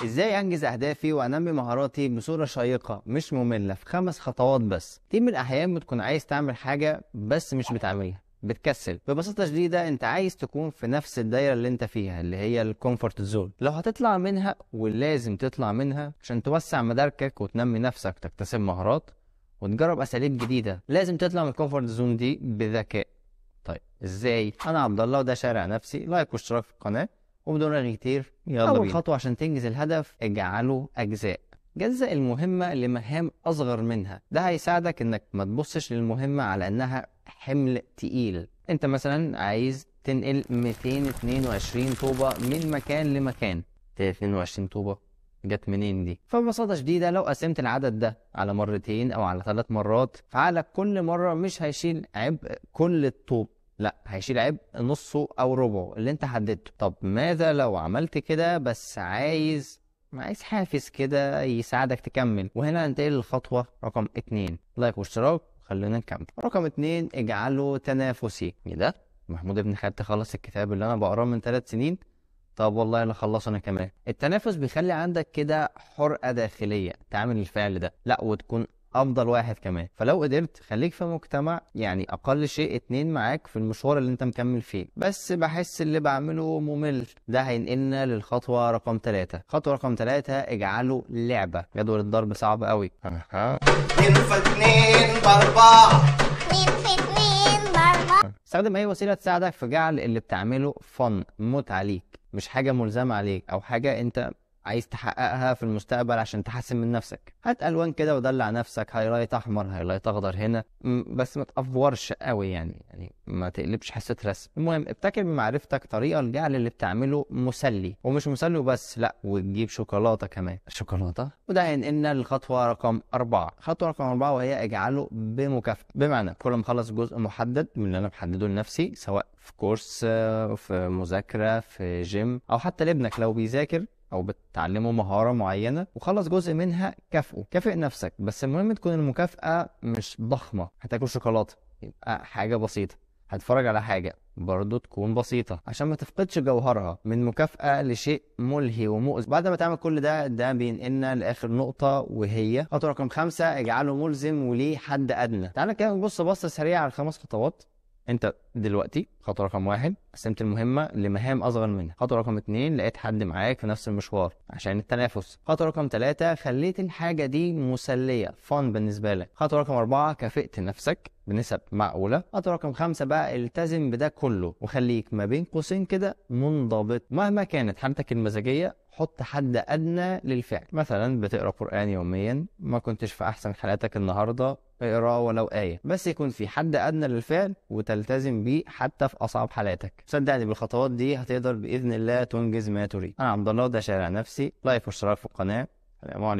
ازاي انجز اهدافي وانمي مهاراتي بصورة شيقة مش مملة في 5 خطوات بس. كتير من الاحيان بتكون عايز تعمل حاجة بس مش بتعملها، بتكسل. ببساطة شديدة انت عايز تكون في نفس الدايرة اللي انت فيها، اللي هي الكومفورت زون. لو هتطلع منها، ولازم تطلع منها عشان توسع مداركك وتنمي نفسك، تكتسب مهارات وتجرب اساليب جديدة، لازم تطلع من الكومفورت زون دي بذكاء. طيب ازاي؟ انا عبد الله وده شارع نفسي. لايك واشتراك في القناة، وبدون رغي كتير يلا بينا. اول خطوة عشان تنجز الهدف، اجعله اجزاء. جزء المهمة لمهام اصغر منها، ده هيساعدك انك ما تبصش للمهمة على انها حمل تقيل. انت مثلا عايز تنقل 222 طوبة من مكان لمكان. 22 طوبة جت منين دي؟ فببساطة شديدة لو قسمت العدد ده على مرتين او على 3 مرات، فعقلك كل مرة مش هيشيل عبء كل الطوب، لا، هيشيل عبء نصه او ربعه اللي انت حددته. طب ماذا لو عملت كده بس عايز حافز كده يساعدك تكمل؟ وهنا هننتقل للخطوة رقم 2. لايك واشتراك، خلينا نكمل. رقم 2، اجعله تنافسي. ايه ده؟ محمود ابن خالتي خلص الكتاب اللي انا بقراه من 3 سنين؟ طب والله انا خلصه انا كمان. التنافس بيخلي عندك كده حرقة داخلية تعمل الفعل ده، لا وتكون افضل واحد كمان. فلو قدرت خليك في مجتمع، يعني اقل شيء 2 معاك في المشوار اللي انت مكمل فيه. بس بحس اللي بعمله ممل، ده هينقلنا للخطوة رقم 3. خطوة رقم 3، اجعله لعبة. جدول الضرب صعب قوي. 2 في 2 ب4. 2 في 2 ب4. استخدم اي وسيلة تساعدك في جعل اللي بتعمله فن، متعة ليك، مش حاجة ملزمة عليك او حاجة انت عايز تحققها في المستقبل عشان تحسن من نفسك. هات الوان كده ودلع نفسك، هايلايت احمر، هايلايت اخضر هنا، بس ما تافورش قوي، يعني ما تقلبش حصه رسم. المهم ابتكر بمعرفتك طريقه لجعل اللي بتعمله مسلي، ومش مسلي وبس، لا، وتجيب شوكولاته كمان. شوكولاته. وده هينقلنا للخطوه رقم 4. خطوه رقم 4 وهي اجعله بمكافاه. بمعنى كل ما اخلص جزء محدد من اللي انا محدده لنفسي، سواء في كورس، في مذاكره، في جيم، او حتى لابنك لو بيذاكر او بتعلمه مهارة معينة وخلص جزء منها، كافئه، كافئ نفسك. بس المهم تكون المكافأة مش ضخمة. هتاكل شوكولاتة، يبقى حاجة بسيطة. هتفرج على حاجة، برضو تكون بسيطة عشان ما تفقدش جوهرها. من مكافأة لشيء ملهي ومؤذي. بعد ما تعمل كل ده بينقلنا لآخر نقطة، وهي خطوة رقم 5، اجعله ملزم وليه حد أدنى. تعالى كده نبص بصة سريعة على ال5 خطوات. انت دلوقتي خطوه رقم 1 قسمت المهمه لمهام اصغر منها. خطوه رقم 2 لقيت حد معاك في نفس المشوار عشان التنافس. خطوه رقم 3 خليت الحاجه دي مسليه، فن بالنسبه لك. خطوه رقم 4 كافئت نفسك بنسب معقوله. خطوه رقم 5 بقى التزم بده كله، وخليك ما بين قوسين كده منضبط. مهما كانت حالتك المزاجيه، حط حد ادنى للفعل. مثلا بتقرا قران يوميا، ما كنتش في احسن حالاتك النهارده، اقرا ولو آية، بس يكون في حد أدنى للفعل وتلتزم بيه حتى في أصعب حالاتك. صدقني بالخطوات دي هتقدر بإذن الله تنجز ما تريد. أنا عبد الله وده شارع نفسي. لايك واشتراك في القناة. السلام عليكم.